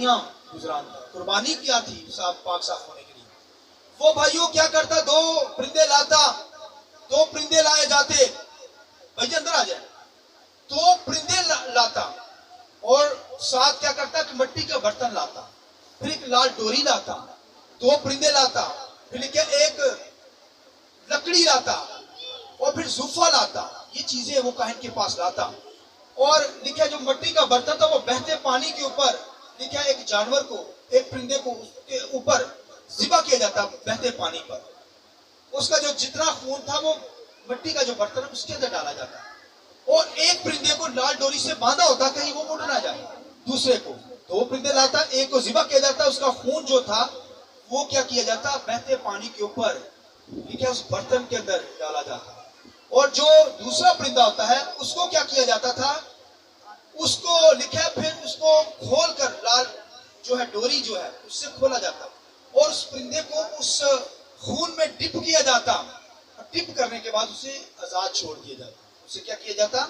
قربانیاں گزرانتا. قربانی کیا تھی پاک صاف ہونے کے لیے. وہ بھائیوں کیا کرتا, 2 پرندے لاتا. 2 پرندے لائے جاتے. بھائی اندر آ جائے. 2 پرندے لاتا اور ساتھ کیا کرتا کہ مٹی کا برتن لاتا, پھر ایک لال ڈوری لاتا, 2 پرندے لاتا, پھر ایک لکڑی لاتا اور پھر زوفہ لاتا. یہ چیزیں وہ کاہن کے پاس لاتا. اور لکھا جو مٹی کا برتن تھا وہ بہتے پانی کے اوپر لکھا ایک جانور کو, ایک پرندے کو اس کے اوپر ذبح کیا جاتا بہتے پانی پر. اس کا جو جتنا خون تھا وہ مٹی کا جو برتن اس کے اندر ڈالا جاتا, اور ایک پرندے کو لال ڈوری سے باندھا ہوتا کہیں وہ اڑ نہ جائے. دوسرے کو 2 پرندے لاتا, ایک کو ذبح کیا جاتا, اس کا خون جو تھا وہ کیا کیا جاتا بہتے پانی کے اوپر لکھا اس برتن کے اندر ڈالا جاتا. اور جو دوسرا پرندہ ہوتا ہے اس کو کیا کیا جاتا تھا, اس کو لکھا پھر اس کو کھول کر لال جو ہے ڈوری جو ہے اس سے کھولا جاتا اور اس پرندے کو اس خون میں ڈپ کیا جاتا. ڈپ کرنے کے بعد اسے آزاد چھوڑ دیا جاتا. اسے کیا کیا جاتا,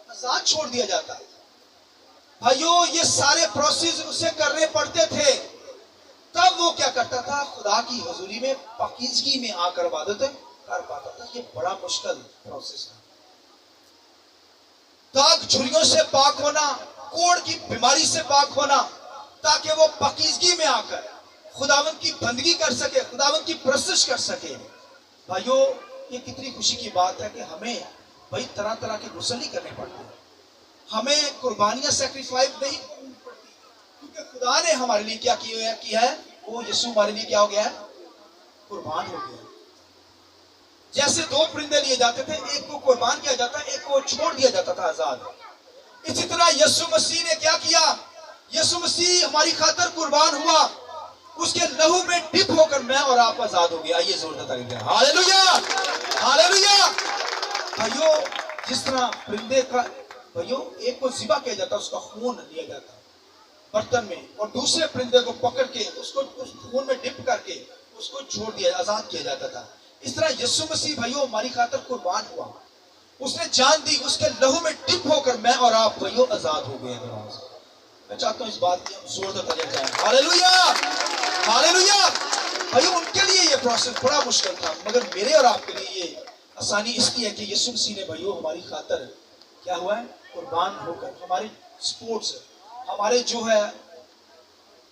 آزاد چھوڑ دیا جاتا. بھائیو یہ سارے پروسیس اسے کرنے پڑتے تھے. تب وہ کیا کرتا تھا, خدا کی حضوری میں پاکیزگی میں آ کر عبادت کر پاتا تھا. یہ بڑا مشکل پروسیس ہے. داغ چھریوں سے پاک ہونا, کوڑ کی بیماری سے پاک ہونا, تاکہ وہ پاکیزگی میں آ کر خداوند کی بندگی کر سکے, خداوند کی پرستش کر سکے. بھائیو یہ کتنی خوشی کی بات ہے کہ ہمیں بھائی طرح طرح کے غسل نہیں کرنے پڑتے, ہمیں قربانیاں سیکریفائز نہیں کرنی پڑتی, کیونکہ خدا نے ہمارے لیے کیا کیا ہے, وہ یسوع ہمارے لیے کیا ہو گیا ہے, قربان ہو گیا. جیسے 2 پرندے لیے جاتے تھے, ایک کو قربان کیا جاتا, ایک کو چھوڑ دیا جاتا تھا آزاد. اسی طرح یسوع مسیح نے کیا کیا, یسوع مسیح ہماری خاطر قربان ہوا, اس کے لہو میں ڈپ ہو کر میں اور آپ آزاد ہو گیا. آئیے زوردار تعریف کریں, ہاللویا ہاللویا. بھائیو جس طرح پرندے کا بھائیو ایک کو ذبح کیا جاتا, اس کا خون لیا جاتا برتن میں, اور دوسرے پرندے کو پکڑ کے اس کو اس خون میں ڈپ کر کے اس کو چھوڑ دیا, آزاد کیا جاتا تھا. اس طرح یسوع مسیح بھائیو ہماری خاطر قربان ہوا, اس نے جان دی, اس کے لہو میں ڈپ ہو کر میں اور آپ بھائیو آزاد ہو گئے. میں چاہتا ہوں اس بات کی ہم زوردار تعریف کریں, ہاللویا ہاللویا. بھائیو ان کے لیے یہ پروسیس بڑا مشکل تھا, مگر میرے اور آپ کے لیے یہ آسانی اس لیے ہے کہ یسوع مسیح نے بھائیو ہماری خاطر کیا ہوا ہے, قربان ہو کر. ہماری سپورٹس, ہمارے جو ہے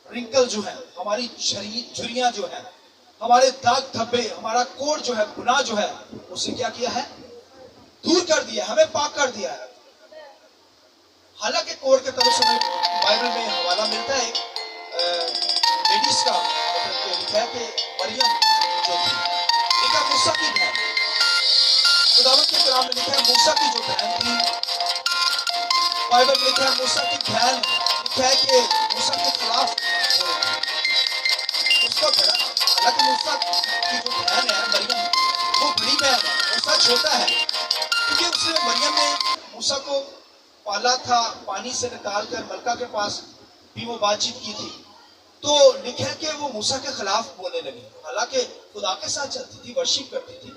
رنکل جو ہے, ہماری جھریاں جو ہے, ہمارے داغ دھبے, ہمارا کوڑ جو ہے, گناہ جو ہے, اسے کیا کیا ہے, دور کر دیا, ہمیں پاک کر دیا ہے. حالانکہ کوڑ کے طرف سے بائبل میں حوالہ ملتا ہے لیڈیز کا, لکھا ہے کہ مریم جو تھی, لکھا موسیٰ کی بہن, خداوند کے کلام میں لکھا ہے موسیٰ کی جو بہن تھی, بائبل میں لکھا ہے موسیٰ کی بہن, لکھا ہے کہ موسیٰ کے خلاف اس کا بڑا, حالانکہ موسیٰ کی جو بہن ہے مریم وہ بڑی بہن ہے, موسیٰ چھوٹا ہے, کیونکہ اس نے مریم نے موسیٰ کو پالا تھا, پانی سے نکال کر ملکہ کے پاس بھی وہ بات چیت کی تھی. تو لکھا ہے کہ وہ موسیٰ کے خلاف بولنے لگی, حالانکہ خدا کے ساتھ چلتی تھی, ورشپ کرتی تھی,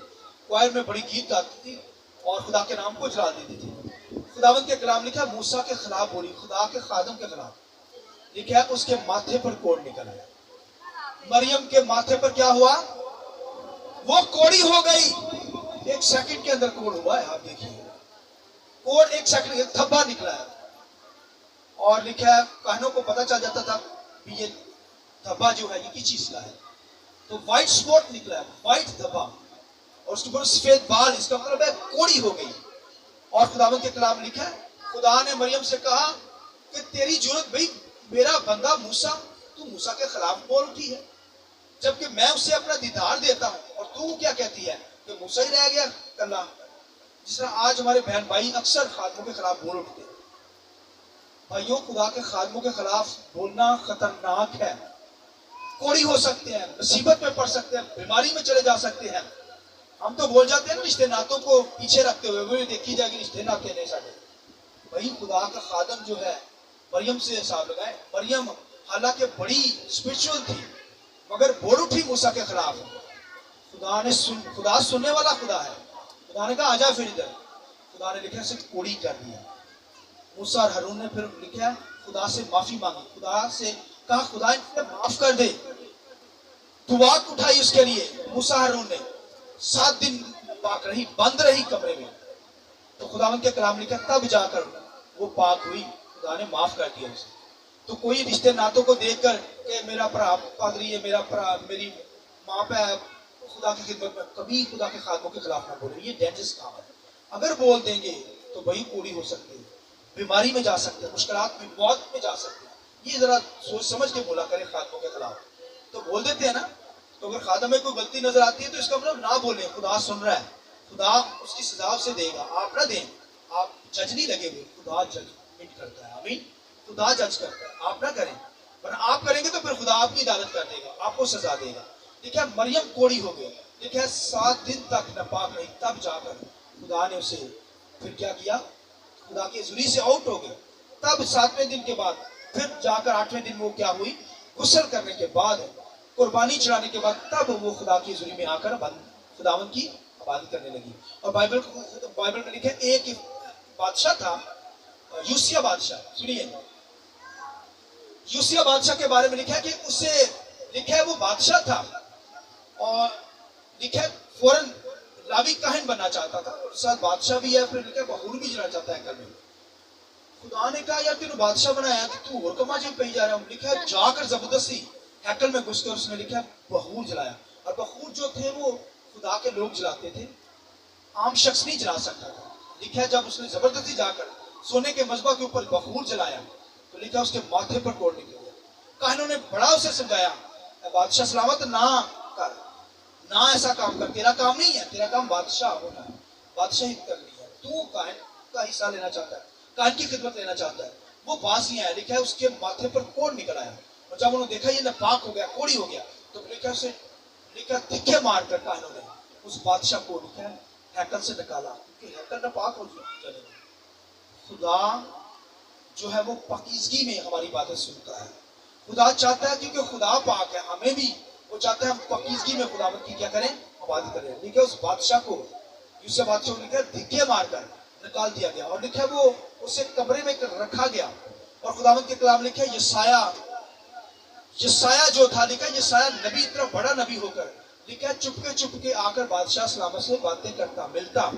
کوائر میں بڑی گیت گاتی تھی اور خدا کے نام کو جلال دیتی تھی. خداوند کے کلام لکھا ہے موسیٰ کے خلاف بولی, خدا کے خادم کے خلاف. لکھا ہے اس کے ماتھے پر کوڑ نکل آیا. مریم کے ماتھے پر کیا ہوا, وہ کوڑی ہو گئی. 1 سیکنڈ کے اندر کوڑ ہوا ہے, آپ دیکھیے کوڑ 1 سیکنڈ کے دھبا نکلا ہے. اور لکھا ہے کہنوں کو پتا چل جاتا تھا کہ یہ دھبا جو ہے یہ کس چیز کا ہے, تو وائٹ سپوٹ نکلا ہے, وائٹ دھبا, اور اس کے اوپر سفید بال, اس کا مطلب ہے کوڑی ہو گئی. اور خداوند کے کلام لکھا ہے خدا نے مریم سے کہا کہ تیری ضرورت بھئی میرا بندہ موسیٰ, تو موسیٰ کے خلاف بول اٹھی ہے, جبکہ میں اسے اپنا دیدار دیتا ہوں, اور تو کیا کہتی ہے کہ موسیٰ ہی رہ گیا کلا. جس طرح آج ہمارے بہن بھائی اکثر خادموں کے خلاف بول اٹھتے ہیں. بھائیوں خدا کے خادموں کے خلاف بولنا خطرناک ہے, کوڑی ہو سکتے ہیں, مصیبت میں پڑ سکتے ہیں, بیماری میں چلے جا سکتے ہیں. ہم تو بول جاتے ہیں نا رشتے ناتوں کو پیچھے رکھتے ہوئے, وہ دیکھی جائے گی رشتے ناتے نہیں سارے. بھائی خدا کا خادم جو ہے مریم سے حساب لگائے. مریم حالانکہ بڑی اسپرچول تھی مگر بول اٹھی موسیٰ کے خلاف. خدا سننے والا خدا ہے. خدا نے کہا آجا پھر ادھر. خدا نے لکھا اسے کوڑی کر دیا. موسیٰ اور ہارون نے پھر لکھا خدا سے معافی مانگی, خدا سے कहा खुदा इन्हें माफ कर दे। दुआ उठाई उसके लिए। मूसा हारून ने 7 दिन पाक रही, बंद रही कमरे में। तो खुदावंद के कलाम लिखा तब जाकर वो पाक हुई, खुदा ने माफ कर दिया उसे। तो कोई रिश्ते नातों को देखकर कि मेरा भरा पादरी है, मेरा भरा मेरी माँ पे खुदा की खिदमत में, कभी खुदा के खादमों के खिलाफ ना बोले, ये डेंजरस काम है। अगर बोल देंगे तो वही पूरी हो सकती है, बीमारी में जा सकते हैं, मुश्किलात में, मौत में जा सकते हैं। ये जरा सोच समझ के बोला करें खादमों के खिलाफ। तो बोल देते हैं ना, तो अगर खादम में कोई गलती नजर आती है तो इसका मतलब ना बोले, खुदा सुन रहा है, खुदा उसकी सजा उसे देगा, आप ना दें। आप जज नहीं लगे हुए, खुदा जजमेंट करता है। आमीन। खुदा जज करता है, आप ना करें, वरना आप करेंगे तो फिर खुदा आपकी इदालत कर देगा, आपको सजा देगा। देखिए मरियम कोड़ी हो गई, देखिए 7 दिन तक नापाक रही, तब जाकर खुदा ने उसे फिर क्या किया, खुदा की हुजूरी से आउट हो गए। तब 7वें दिन के बाद फिर जाकर 8वें दिन वो क्या हुई, गुस्ल करने के बाद, कुर्बानी चढ़ाने के बाद, तब वो खुदा की हुजूरी में आकर खुदावन की इबादत करने लगी। और बाइबल में लिखा है एक बादशाह था, यूसिया बादशाह। सुनिए, यूसिया बादशाह के बारे में लिखा है कि उसे लिखा है वो बादशाह था और लिखा है फौरन लावी काहिन बनना चाहता था, और साथ बादशाह भी है, फिर लिखा है बहूर भी जलाना चाहता है कल में। खुदा ने कहा यार तेरे बादशाह बनाया कि तू और कमा जी पे जा रहा हूँ। लिखा है जाकर जबरदस्ती हैकल में घुसकर उसने लिखा है बहूर जलाया। और बहूर जो थे वो खुदा के लोग जलाते थे, आम शख्स नहीं जला सकता था। लिखा है जब उसने जबरदस्ती जाकर सोने के मजबा के ऊपर बखूर जलाया तो लिखा उसके माथे पर कोड़ निकल गया। काहिनों ने बड़ा उसे समझाया, बादशाह सलामत ना कर, ना ऐसा काम कर, तेरा काम नहीं है, तेरा काम बादशाह होना है, बादशाही करनी है। तू काहिन का हिस्सा लेना चाहता है, काहिन की खिदमत लेना चाहता है, वो पास नहीं आया। लिखा है उसके माथे पर कोड़ निकल आया, और जब उन्होंने देखा ये नापाक हो गया, कोड़ी हो गया, तो लिखा उसे लिखा धिक्के मारकर काहिनों ने उस बादशाह को लिखा है हैकल से निकाला, क्योंकि हैकल नापाक हो चलेगा। खुदा जो है वो पाकीज़गी में हमारी बातें सुनता है। खुदा चाहता है, क्योंकि खुदा पाक है, हमें भी वो चाहता है हम पाकीज़गी में खुदावंद की क्या करें, इबादत करें। लिखा उस बादशाह को, यूसुफ बादशाह को लिखा धिक्के मारकर निकाल दिया गया, और लिखा वो उसे कमरे में रखा गया। और खुदावंद के कलाम लिखा यशाया जो था, लिखा यशाया नबी, इतना बड़ा नबी होकर लिखा चुपके चुपके आकर बादशाह सलामत से बातें करता, मिलता,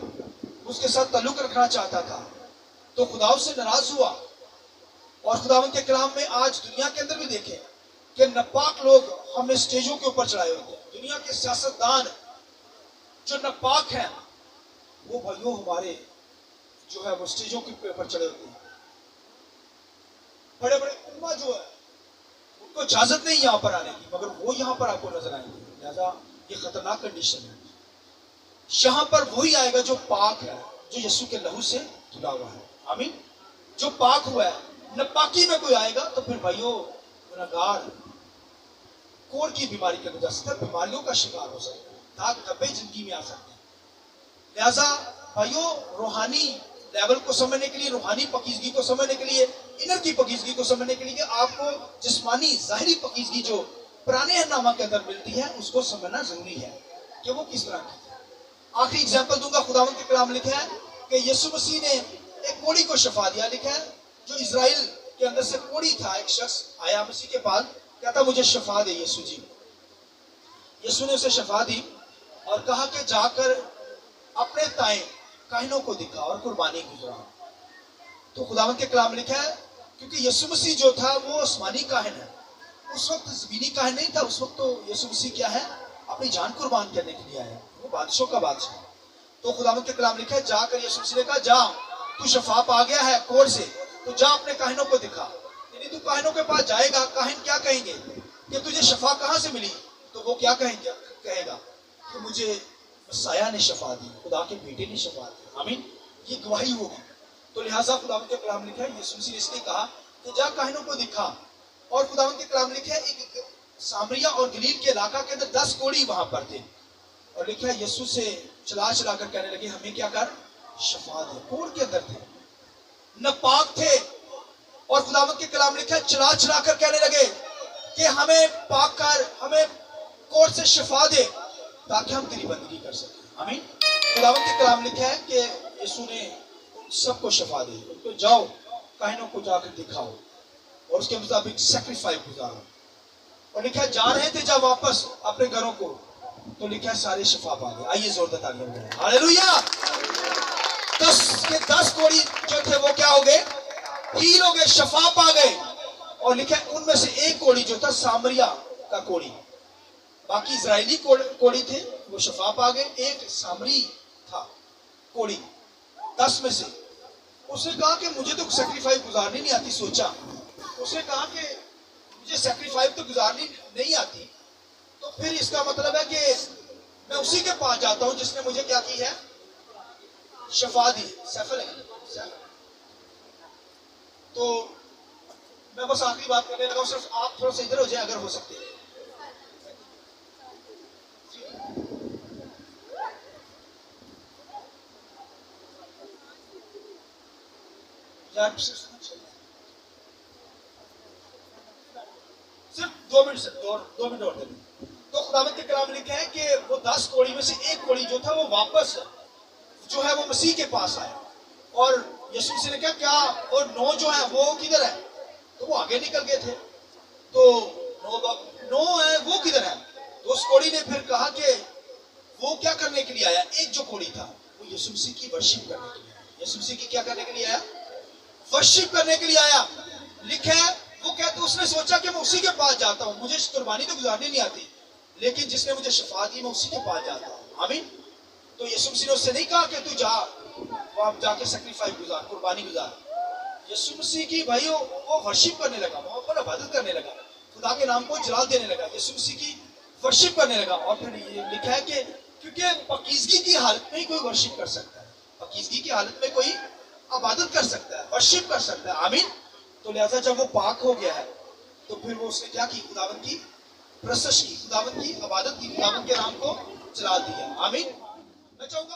उसके साथ ताल्लुक रखना चाहता था। तो खुदा उससे नाराज हुआ। और खुदावंद के कलाम में आज दुनिया के अंदर भी देखें कि नापाक लोग हमने स्टेजों के ऊपर चढ़ाए होते हैं। दुनिया के सियासतदान जो नापाक हैं वो भाइयों हमारे जो है वो स्टेजों के ऊपर चढ़े होते हैं। बड़े बड़े उम्मा जो है उनको इजाजत नहीं यहाँ पर आने की, मगर वो यहाँ पर आपको नजर आएंगे। लिहाजा ये खतरनाक कंडीशन है। यहाँ पर वही आएगा जो पाक है, जो यीशु के लहू से धुला हुआ है। आमीन। जो पाक हुआ है, नापाकी में कोई आएगा तो फिर भाइयों गुनहगार कोढ़ की बीमारी के वजह से बीमारियों का शिकार हो सकता है, दाग धब्बे जिंदगी में आ सकते हैं। लिहाजा भाइयों रूहानी लेवल को समझने के लिए, रूहानी पकीजगी को समझने के लिए, इनर की पकीजगी को समझने के लिए आपको जिस्मानी जाहिरी पकीजगी जो पुराने नामा के अंदर मिलती है उसको समझना जरूरी है कि वो किस तरह की है। आखिरी एग्जाम्पल दूंगा, खुदावंद के कलाम लिखा है कि यीशु मसीह ने एक कोढ़ी को शफा दिया। लिखा है जो इजराइल के अंदर से कोढ़ी था, एक शख्स आया मसीह के पास, कहता मुझे शफा दे यीशु जी। यीशु ने उसे शफा दी और कहा कि जाकर अपने ताए काहिनों को दिखा और कुर्बानी गुजरा। तो खुदावंद के कलाम लिखा है क्योंकि यीशु मसीह जो था वो आसमानी काहिन है, उस वक्त जमीनी काहिन नहीं था। उस वक्त तो यीशु मसीह क्या है, अपनी जान कुर्बान करने के लिए आया, वो बादशाह का बादशाह। तो खुदावंद के कलाम लिखा है जाकर यीशु मसीह ने कहा जा तू शफा पा गया है कोढ़ से, तो जा अपने काहिनों को दिखा। यानी तू काहिनों के पास जाएगा, काहिन क्या कहेंगे कि तुझे शफा कहाँ से मिली, तो वो क्या कहेंगे, कहेगा कि मुझे मसाया ने शफा दी, खुदा के बेटे ने शफा दी। आमीन। ये गवाही होगी। तो लिहाजा खुदावंद के कलाम लिखा है यीशु मसीह ने इसलिए कहा कि जा काहिनों को दिखा। और खुदावंद के कलाम लिखा है एक सामरिया और गलील के इलाका के अंदर 10 कोढ़ी वहां पर थे, और लिखा है यीशु से चला चला कर कहने लगे हमें क्या कर, शफा दे। कोढ़ के अंदर थे, नापाक थे, और खुदावंद के कलाम लिखा है चला चला कर कहने लगे कि हमें पाक कर, हमें कोढ़ से शफा दे ताकि हम तेरी बंदगी कर सकें। आमीन। खुदावंद के कलाम लिखा है कि यीशु ने उन सबको शफा दी। उनको जाओ काहिनों को जाकर दिखाओ। और उसके मुताबिक सेक्रीफाइस गुजारा। और लिखा है जा रहे थे जब वापस अपने घरों को, तो लिखा है सारे शफा पा गए। आइए जोरदार तालियां बजाएं, हालेलुया। 10 कोढ़ी जो थे वो क्या हो गए? हील हो गए, शफा पा गए। और लिखा है उनमें से एक कोढ़ी जो था सामरिया का कोढ़ी, बाकी इजरायली कोढ़ी थे वो शफा पा गए, एक सामरी था कोढ़ी 10 में से। उसने कहा कि मुझे तो सेक्रीफाइस गुजारनी नहीं आती। सोचा, उसने कहा कि मुझे सेक्रीफाइस तो गुजारनी नहीं आती, तो फिर इसका मतलब है कि मैं उसी के पास जाता हूं जिसने मुझे क्या की है? शफा दी। सफल है। तो मैं बस आखिरी बात करने लगा, सिर्फ आप थोड़ा सा इधर हो जाए अगर हो सकते हैं। सिर्फ 2 मिनट से 2 मिनट और दें। तो खुदावंद के कलाम में लिखा है कि वो 10 कोढ़ी में से एक कोढ़ी जो था वो वापस जो है वो मसीह के पास आया। और यीशु मसीह ने कहा क्या, और 9 जो है वो किधर है? तो वो आगे निकल गए थे। तो 9 है वो किधर है? तो उस कोढ़ी ने फिर कहा कि वो क्या करने के लिए आया? एक जो कोढ़ी था वो यीशु मसीह की वर्शिप करने के लिए आया। यीशु मसीह की क्या करने के लिए आया? वर्शिप करने के लिए आया। लिखा है वो कहते उसने सोचा कि मैं उसी के पास जाता हूं, मुझे कुर्बानी तो गुजारनी नहीं आती, लेकिन जिसने मुझे शफा दी मैं उसी के पास जाता हूं। आमीन। तो यीशु मसीह ने उससे नहीं कहा कि तू जा वहां जाके सेक्रीफाइस गुजार, कुर्बानी गुजार। यीशु मसीह की भाई वो वर्शिप करने लगा, वहां पर इबादत करने लगा, खुदा के नाम को जलाल देने लगा, यीशु मसीह की वर्शिप करने लगा। और फिर ये लिखा है कि क्योंकि पाकीज़गी की हालत में ही कोई वर्शिप कर सकता है, पाकीज़गी की हालत में कोई इबादत कर सकता है, वर्शिप कर सकता है। आमीन। तो लिहाजा जब वो पाक हो गया है तो फिर वो उसने क्या की? खुदावंद की प्रशंसा की, खुदावंद की इबादत की, खुदावंद के नाम को जलाल दिया। आमीन। मैं चाहूंगा